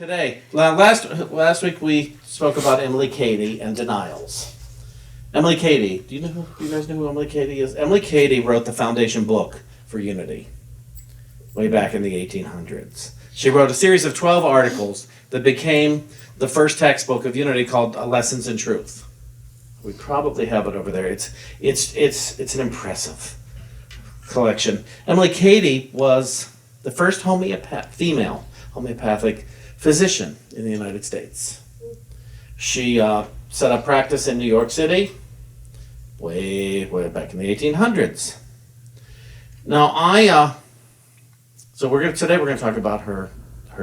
Today, last week we spoke about Emily Cady and denials. Emily Cady, do you guys know who Emily Cady is? Emily Cady wrote the foundation book for Unity way back in the 1800s. She wrote a series of 12 articles that became the first textbook of Unity called Lessons in Truth. We probably have it over there. It's an impressive collection. Emily Cady was the first female homeopathic physician in the United States. She set up practice in New York City way back in the 1800s. Now today we're going to talk about her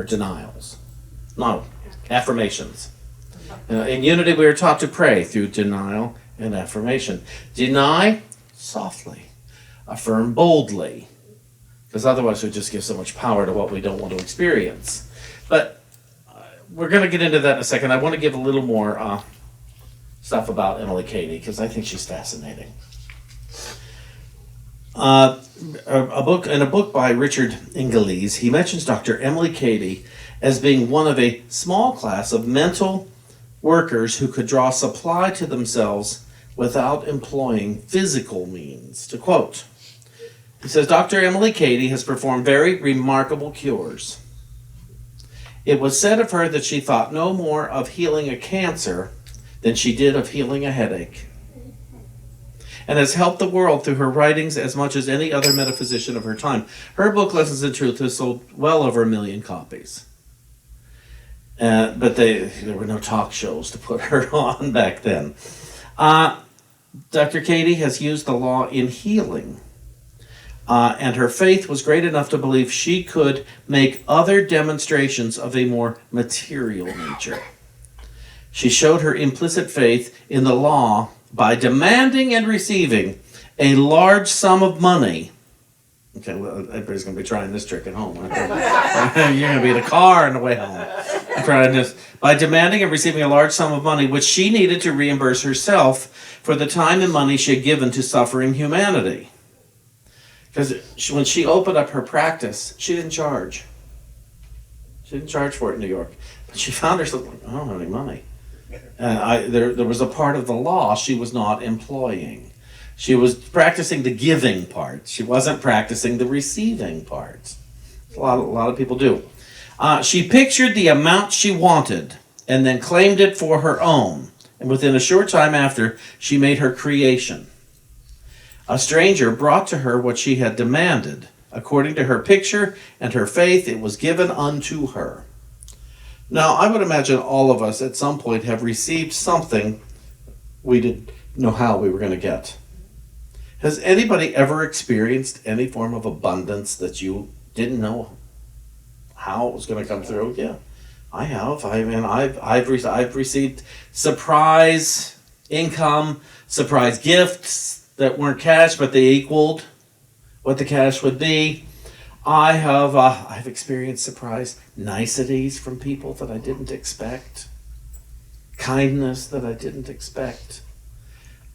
denials. No, affirmations. In Unity we are taught to pray through denial and affirmation. Deny softly. Affirm boldly. Because otherwise we just give so much power to what we don't want to experience. But we're going to get into that in a second. I want to give a little more stuff about Emily Cady because I think she's fascinating. In a book by Richard Ingles, he mentions Dr. Emily Cady as being one of a small class of mental workers who could draw supply to themselves without employing physical means. To quote, he says, Dr. Emily Cady has performed very remarkable cures. It was said of her that she thought no more of healing a cancer than she did of healing a headache, and has helped the world through her writings as much as any other metaphysician of her time. Her book, Lessons in Truth, has sold well over 1 million copies. But there were no talk shows to put her on back then. Dr. Cady has used the law in healing. And her faith was great enough to believe she could make other demonstrations of a more material nature. She showed her implicit faith in the law by demanding and receiving a large sum of money. Okay, well, everybody's going to be trying this trick at home. You're going to be in the car on the way home. Trying this. By demanding and receiving a large sum of money, which she needed to reimburse herself for the time and money she had given to suffering humanity. Because when she opened up her practice, she didn't charge. She didn't charge for it in New York. But she found herself like, I don't have any money. And there was a part of the law she was not employing. She was practicing the giving part. She wasn't practicing the receiving part. A lot of people do. She pictured the amount she wanted and then claimed it for her own. And within a short time after, she made her creation. A stranger brought to her what she had demanded. According to her picture and her faith, it was given unto her. Now, I would imagine all of us at some point have received something we didn't know how we were going to get. Has anybody ever experienced any form of abundance that you didn't know how it was going to come through? Yeah, I have. I've received surprise income, surprise gifts that weren't cash, but they equaled what the cash would be. I've experienced surprise niceties from people that I didn't expect, kindness that I didn't expect.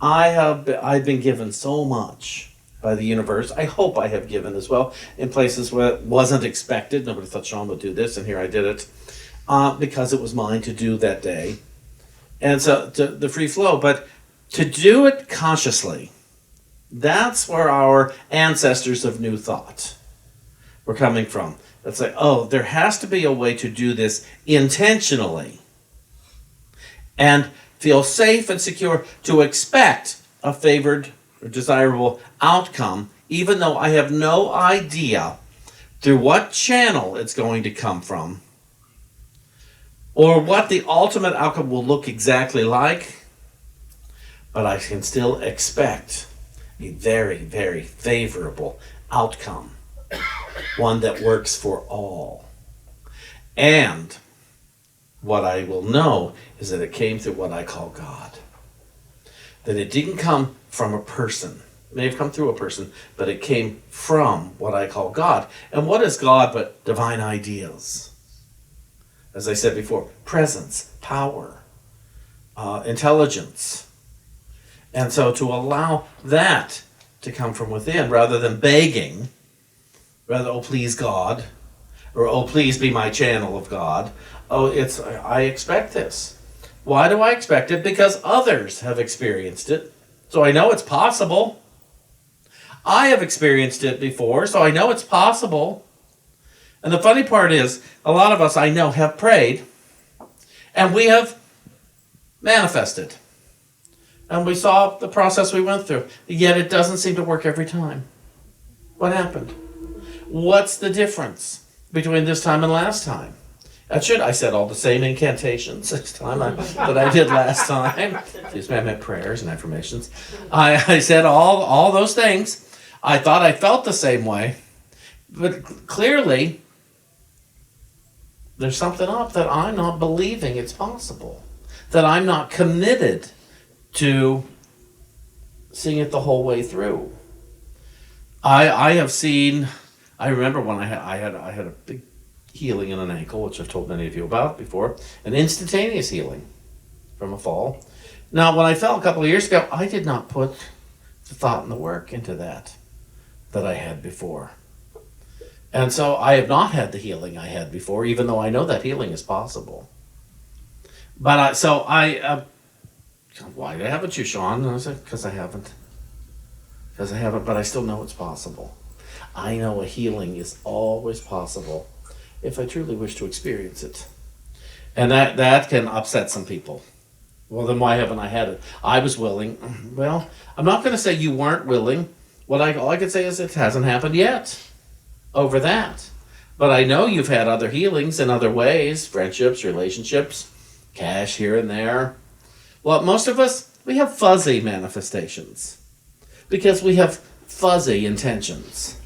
I've been given so much by the universe. I hope I have given as well in places where it wasn't expected. Nobody thought Shawn would do this, and here I did it because it was mine to do that day. And so the free flow, but to do it consciously, that's where our ancestors of New Thought were coming from. It's like, oh, there has to be a way to do this intentionally and feel safe and secure to expect a favored or desirable outcome, even though I have no idea through what channel it's going to come from or what the ultimate outcome will look exactly like, but I can still expect a very, very favorable outcome, one that works for all. And what I will know is that it came through what I call God. That it didn't come from a person. It may have come through a person, but it came from what I call God. And what is God but divine ideas? As I said before, presence, power, intelligence. And so to allow that to come from within rather than begging, rather, oh please God, or oh, please be my channel of God. Oh, I expect this. Why do I expect it? Because others have experienced it, so I know it's possible. I have experienced it before, so I know it's possible. And the funny part is, a lot of us I know have prayed, and we have manifested. And we saw the process we went through, yet it doesn't seem to work every time. What happened? What's the difference between this time and last time? I said all the same incantations this time that I did last time. Excuse me, I meant prayers and affirmations. I said all those things. I thought I felt the same way. But clearly, there's something up that I'm not believing it's possible. That I'm not committed to seeing it the whole way through. I have seen, I remember when I had a big healing in an ankle, which I've told many of you about before, an instantaneous healing from a fall. Now, when I fell a couple of years ago, I did not put the thought and the work into that I had before. And so I have not had the healing I had before, even though I know that healing is possible. But why haven't you, Shawn? And I said, because I haven't. Because I haven't, but I still know it's possible. I know a healing is always possible if I truly wish to experience it. And that can upset some people. Well, then why haven't I had it? I was willing. Well, I'm not going to say you weren't willing. All I can say is it hasn't happened yet over that. But I know you've had other healings in other ways, friendships, relationships, cash here and there. Well, most of us, we have fuzzy manifestations because we have fuzzy intentions.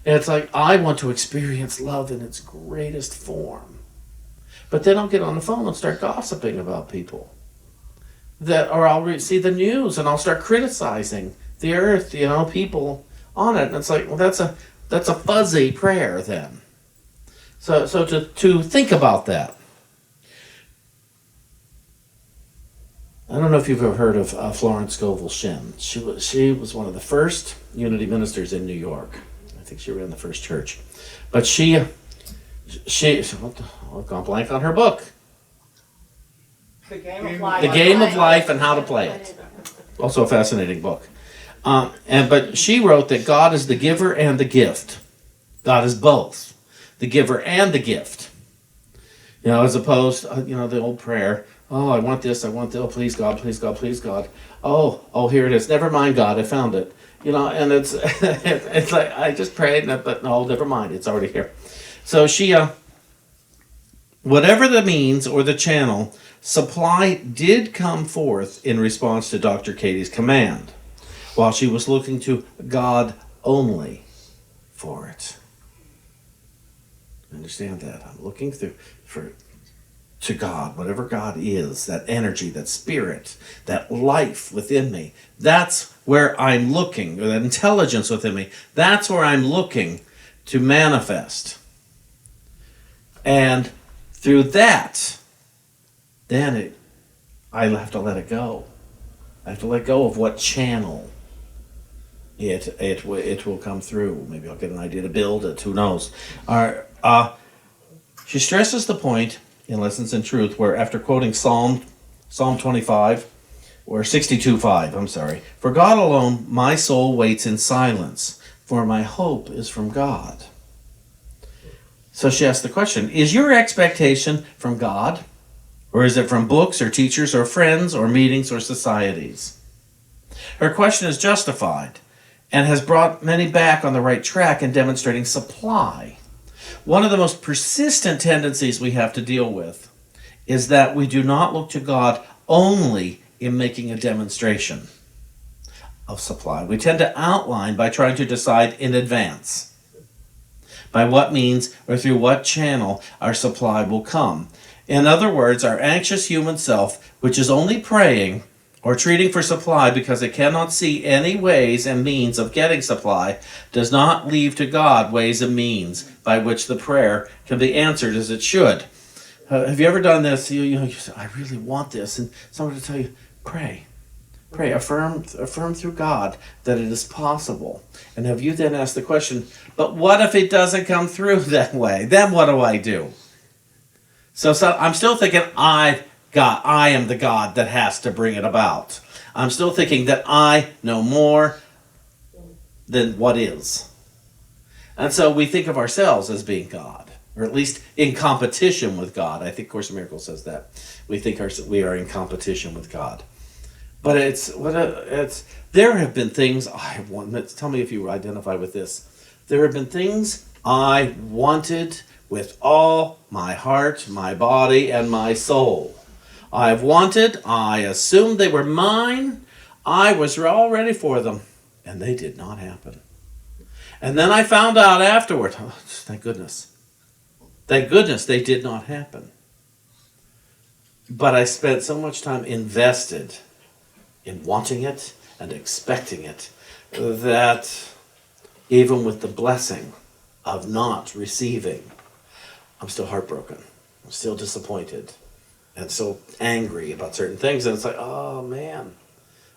And it's like, I want to experience love in its greatest form. But then I'll get on the phone and start gossiping about people. Or I'll see the news and I'll start criticizing the earth, people on it. And it's like, well, that's a fuzzy prayer then. So to think about that. I don't know if you've ever heard of Florence Scovel Shinn. She was one of the first Unity ministers in New York. I think she ran the first church. But I've gone blank on her book. The Game of Life and How to Play It. Also a fascinating book. But she wrote that God is the giver and the gift. God is both, the giver and the gift. As opposed, the old prayer, oh, I want this, oh, please God, please God, please God. Oh, here it is. Never mind, God, I found it. And it's it's like, I just prayed, but no, never mind, it's already here. So she, whatever the means or the channel, supply did come forth in response to Dr. Katie's command, while she was looking to God only for it. Understand that? I'm looking to God, whatever God is, that energy, that spirit, that life within me. That's where I'm looking, or that intelligence within me. That's where I'm looking to manifest. And through that, then I have to let it go. I have to let go of what channel it will come through. Maybe I'll get an idea to build it. Who knows? She stresses the point in Lessons in Truth, where after quoting Psalm 25, or 62:5, I'm sorry, for God alone my soul waits in silence, for my hope is from God. So she asked the question, is your expectation from God? Or is it from books or teachers or friends or meetings or societies? Her question is justified and has brought many back on the right track in demonstrating supply. One of the most persistent tendencies we have to deal with is that we do not look to God only in making a demonstration of supply. We tend to outline by trying to decide in advance by what means or through what channel our supply will come. In other words, our anxious human self, which is only praying or treating for supply because it cannot see any ways and means of getting supply, does not leave to God ways and means by which the prayer can be answered as it should. Have you ever done this? You say, I really want this, and someone will tell you, pray. Pray, affirm through God that it is possible. And have you then asked the question, but what if it doesn't come through that way? Then what do I do? So I'm still thinking I am the God that has to bring it about. I'm still thinking that I know more than what is. And so we think of ourselves as being God, or at least in competition with God. I think Course in Miracles says that. We think we are in competition with God. But there have been things I want. Tell me if you identify with this. There have been things I wanted with all my heart, my body, and my soul. I've wanted, I assumed they were mine, I was all ready for them, and they did not happen. And then I found out afterward, oh, thank goodness they did not happen. But I spent so much time invested in wanting it and expecting it that even with the blessing of not receiving, I'm still heartbroken. I'm still disappointed and so angry about certain things. And it's like, oh man,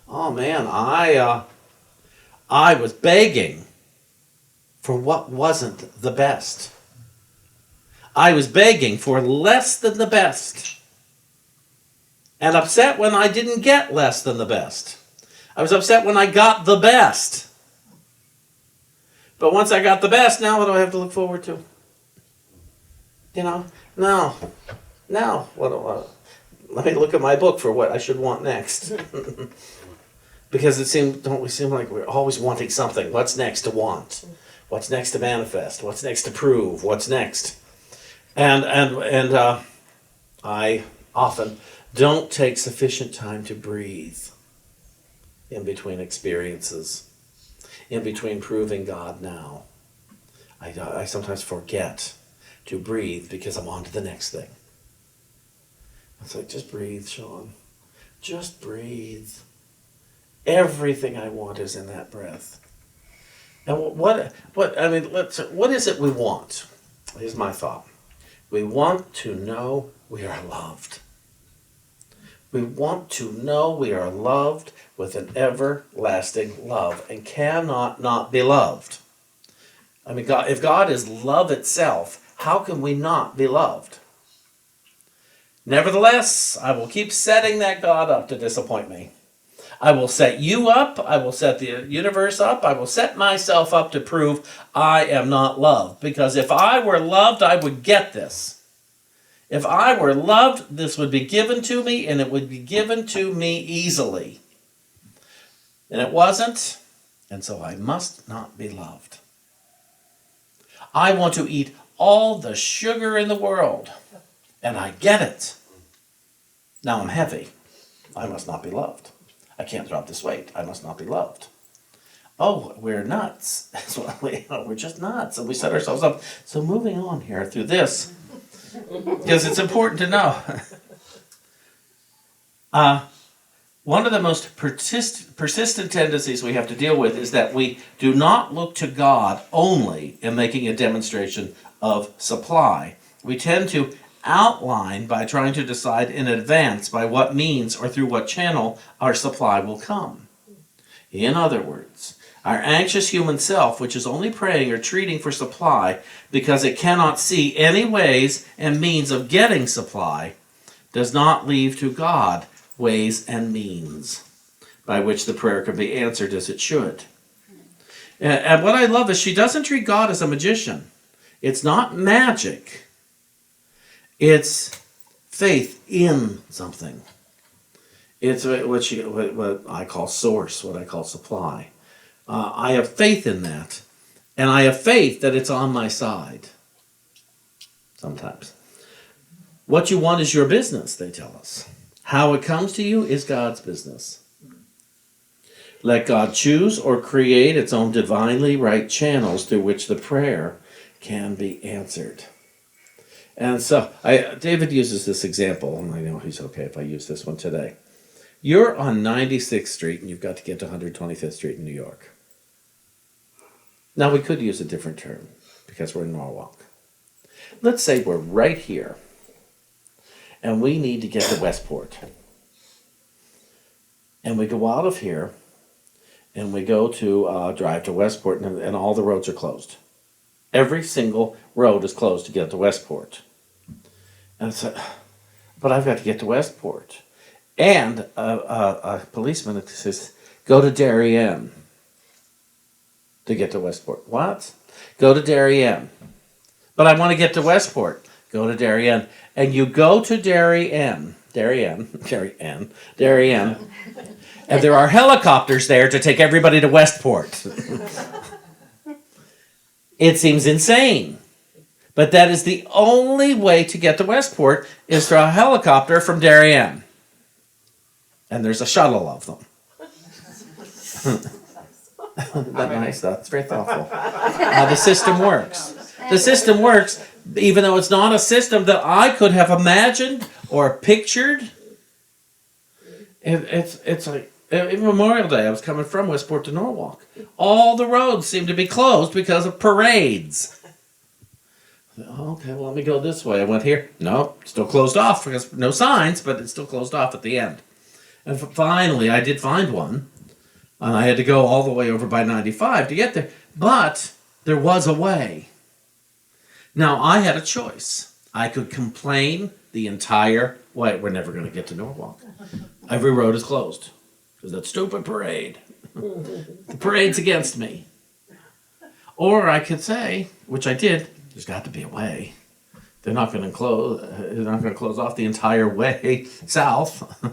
I was begging for what wasn't the best. I was begging for less than the best. And upset when I didn't get less than the best. I was upset when I got the best. But once I got the best, now what do I have to look forward to? Now, let me look at my book for what I should want next. Because don't we seem like we're always wanting something? What's next to want? What's next to manifest? What's next to prove? What's next? And I often don't take sufficient time to breathe in between experiences, in between proving God now. I sometimes forget to breathe because I'm on to the next thing. It's like, just breathe, Shawn. Just breathe. Everything I want is in that breath. And what is it we want? Here's my thought. We want to know we are loved. We want to know we are loved with an everlasting love and cannot not be loved. I mean, if God is love itself, how can we not be loved? Nevertheless, I will keep setting that God up to disappoint me. I will set you up. I will set the universe up. I will set myself up to prove I am not loved. Because if I were loved, I would get this. If I were loved, this would be given to me, and it would be given to me easily. And it wasn't, and so I must not be loved. I want to eat all the sugar in the world, and I get it. Now I'm heavy. I must not be loved. I can't drop this weight. I must not be loved. Oh, we're nuts. We're just nuts. And we set ourselves up. So moving on here through this, because it's important to know. One of the most persistent tendencies we have to deal with is that we do not look to God only in making a demonstration of supply. We tend to outline by trying to decide in advance by what means or through what channel our supply will come. In other words, our anxious human self, which is only praying or treating for supply because it cannot see any ways and means of getting supply, does not leave to God ways and means by which the prayer can be answered as it should. And what I love is she doesn't treat God as a magician. It's not magic. It's faith in something. It's what I call source, what I call supply. I have faith in that, and I have faith that it's on my side. Sometimes. What you want is your business, they tell us. How it comes to you is God's business. Let God choose or create its own divinely right channels through which the prayer can be answered. And so, David uses this example, and I know he's okay if I use this one today. You're on 96th Street, and you've got to get to 125th Street in New York. Now, we could use a different term, because we're in Norwalk. Let's say we're right here, and we need to get to Westport. And we go out of here, and we go to drive to Westport, and all the roads are closed. Every single road is closed to get to Westport. And I said, but I've got to get to Westport. And a policeman says, go to Darien to get to Westport. What? Go to Darien. But I want to get to Westport. Go to Darien. And you go to Darien. And there are helicopters there to take everybody to Westport. It seems insane. But that is the only way to get to Westport is through a helicopter from Darien. And there's a shuttle of them. Isn't that nice? That's very thoughtful. How the system works. The system works, even though it's not a system that I could have imagined or pictured. It's like, even Memorial Day, I was coming from Westport to Norwalk. All the roads seemed to be closed because of parades. Okay, well, let me go this way. I went here. No, still closed off because no signs, but it's still closed off at the end. And finally, I did find one. And I had to go all the way over by 95 to get there. But there was a way. Now, I had a choice. I could complain the entire way. We're never going to get to Norwalk. Every road is closed. Because that stupid parade. The parade's against me. Or I could say, which I did, there's got to be a way. They're not going to close off the entire way south.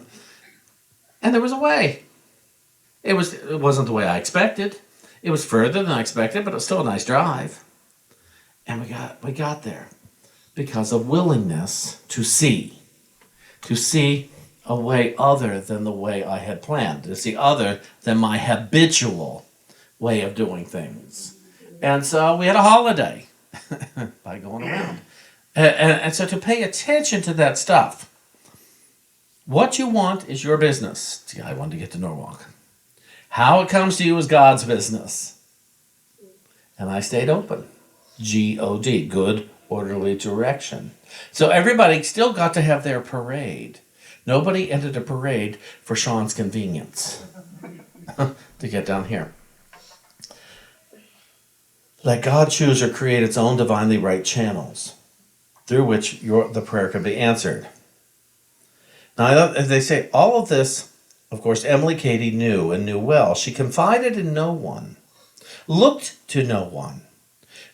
And there was a way. It wasn't the way I expected. It was further than I expected, but it was still a nice drive. And we got there because of willingness to see a way other than the way I had planned, to see other than my habitual way of doing things. And so we had a holiday by going around. And so to pay attention to that stuff, what you want is your business. See, I wanted to get to Norwalk. How it comes to you is God's business. And I stayed open. G-O-D, good, orderly direction. So everybody still got to have their parade. Nobody entered a parade for Shawn's convenience to get down here. Let God choose or create its own divinely right channels through which the prayer can be answered. Now, as they say, all of this, of course, Emily Cady knew and knew well. She confided in no one, looked to no one,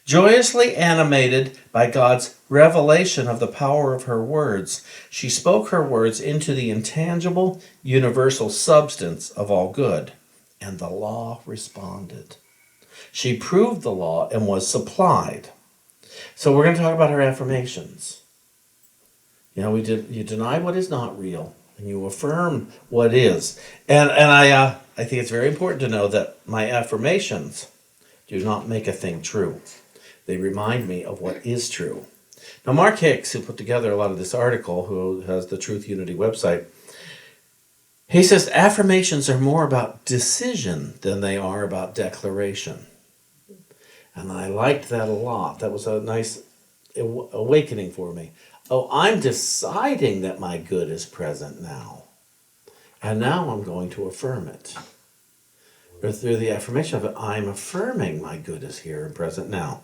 joyously animated by God's revelation of the power of her words. She spoke her words into the intangible, universal substance of all good, and the law responded. She proved the law and was supplied. So we're going to talk about her affirmations. You deny what is not real, and you affirm what is. And I think it's very important to know that my affirmations do not make a thing true. They remind me of what is true. Now, Mark Hicks, who put together a lot of this article, who has the Truth Unity website, he says affirmations are more about decision than they are about declaration. And I liked that a lot. That was a nice awakening for me. Oh, I'm deciding that my good is present now. And now I'm going to affirm it. Or through the affirmation of it, I'm affirming my good is here and present now.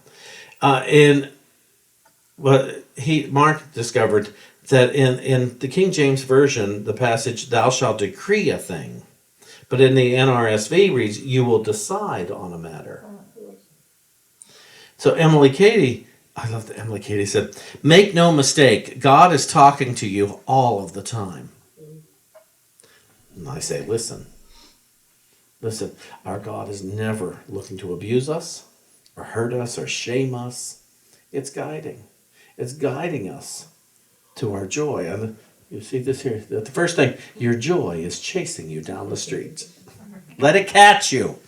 Mark discovered that in the King James Version, the passage, thou shalt decree a thing. But in the NRSV reads, you will decide on a matter. So Emily Cady, I love that Emily Cady said, make no mistake, God is talking to you all of the time. And I say, listen, our God is never looking to abuse us or hurt us or shame us. It's guiding. It's guiding us to our joy. And you see this here. The first thing, your joy is chasing you down the street. Let it catch you.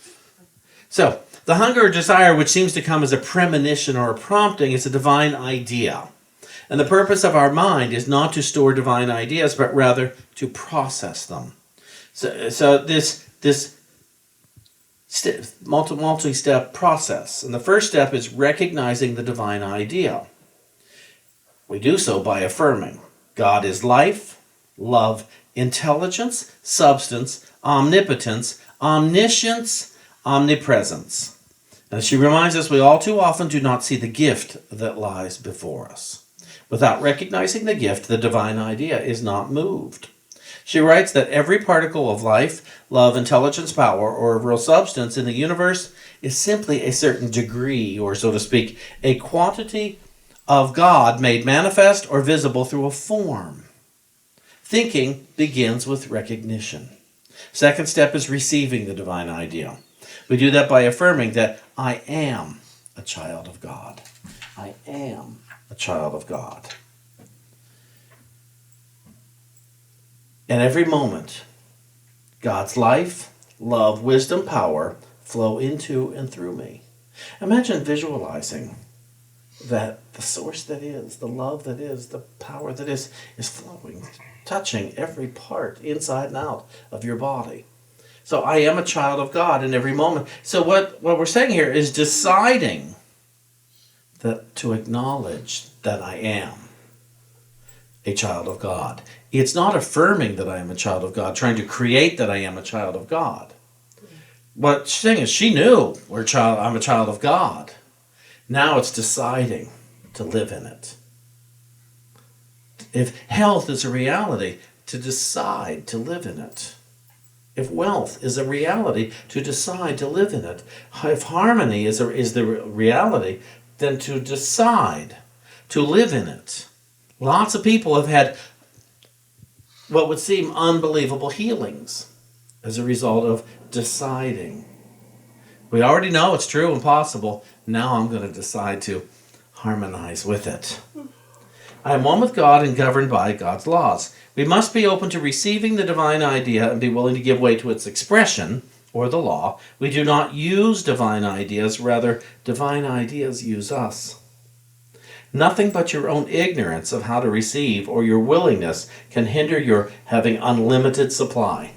So, the hunger or desire which seems to come as a premonition or a prompting is a divine idea. And the purpose of our mind is not to store divine ideas, but rather to process them. So this multi-step process. And the first step is recognizing the divine idea. We do so by affirming God is life, love, intelligence, substance, omnipotence, omniscience, omnipresence. And she reminds us we all too often do not see the gift that lies before us. Without recognizing the gift, the divine idea is not moved. She writes that every particle of life, love, intelligence, power, or real substance in the universe is simply a certain degree, or so to speak, a quantity of God made manifest or visible through a form. Thinking begins with recognition. Second step is receiving the divine idea. We do that by affirming that I am a child of God. I am a child of God. And every moment, God's life, love, wisdom, power flow into and through me. Imagine visualizing that the source that is, the love that is, the power that is flowing, touching every part inside and out of your body. So I am a child of God in every moment. So what we're saying here is deciding that to acknowledge that I am a child of God. It's not affirming that I am a child of God, trying to create that I am a child of God. What she's saying is she knew I'm a child of God. Now it's deciding to live in it. If health is a reality, to decide to live in it. If wealth is a reality, to decide to live in it. If harmony is the reality, then to decide to live in it. Lots of people have had what would seem unbelievable healings as a result of deciding. We already know it's true and possible. Now I'm going to decide to harmonize with it. I am one with God and governed by God's laws. We must be open to receiving the divine idea and be willing to give way to its expression, or the law. We do not use divine ideas, rather, divine ideas use us. Nothing but your own ignorance of how to receive or your willingness can hinder your having unlimited supply.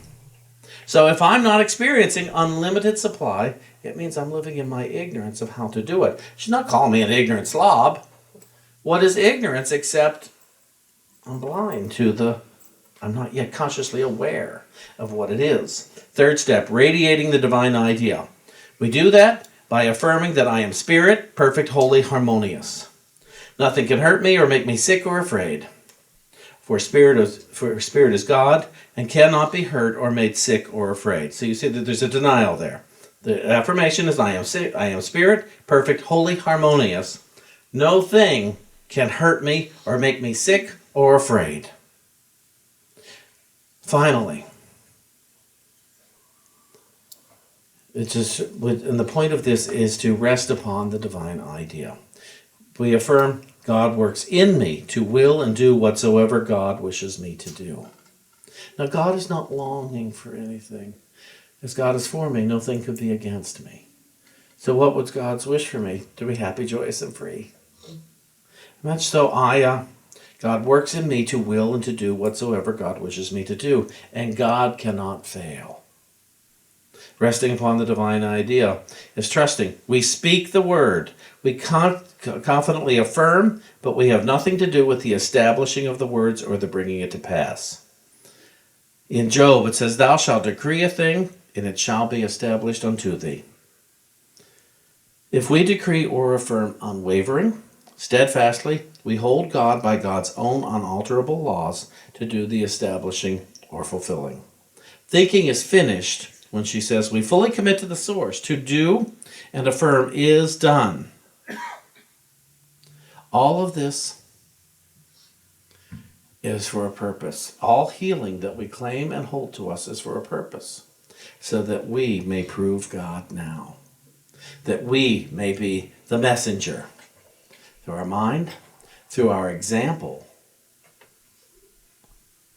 So if I'm not experiencing unlimited supply, it means I'm living in my ignorance of how to do it. She's not calling me an ignorant slob. What is ignorance except I'm blind to I'm not yet consciously aware of what it is. Third step, radiating the divine idea. We do that by affirming that I am spirit, perfect, holy, harmonious. Nothing can hurt me or make me sick or afraid. For spirit is God and cannot be hurt or made sick or afraid. So you see that there's a denial there. The affirmation is I am spirit, perfect, holy, harmonious. No thing can hurt me or make me sick or afraid. Finally, and the point of this is to rest upon the divine idea. We affirm God works in me to will and do whatsoever God wishes me to do. Now, God is not longing for anything. As God is for me, nothing could be against me. So what was God's wish for me? To be happy, joyous, and free. Much so God works in me to will and to do whatsoever God wishes me to do. And God cannot fail. Resting upon the divine idea is trusting. We speak the word. We confidently affirm, but we have nothing to do with the establishing of the words or the bringing it to pass. In Job, it says, Thou shalt decree a thing, and it shall be established unto thee. If we decree or affirm unwavering, steadfastly, we hold God by God's own unalterable laws to do the establishing or fulfilling. Thinking is finished when she says we fully commit to the source. To do and affirm is done. All of this is for a purpose. All healing that we claim and hold to us is for a purpose, so that we may prove God now, that we may be the messenger through our mind, through our example,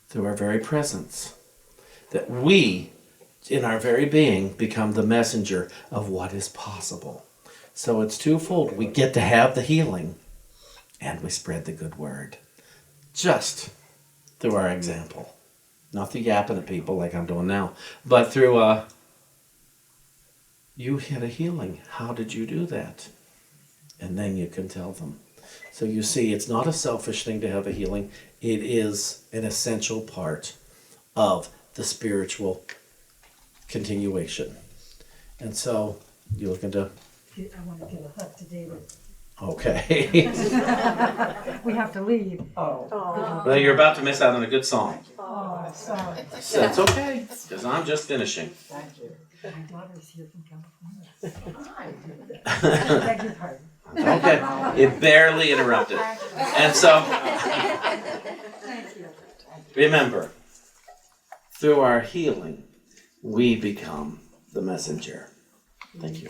through our very presence, that we, in our very being, become the messenger of what is possible. So it's twofold. We get to have the healing, and we spread the good word. Just through our example. Not through yapping at people like I'm doing now, but through, you had a healing. How did you do that? And then you can tell them. So you see, it's not a selfish thing to have a healing. It is an essential part of the spiritual continuation. And so, you looking to... I want to give a hug to David. Okay. We have to leave. Well, you're about to miss out on a good song. Oh, sorry. So it's okay, because I'm just finishing. My daughter's here from California. Beg your pardon. Okay, it barely interrupted. And so, Thank you. remember, through our healing, we become the messenger. Thank you.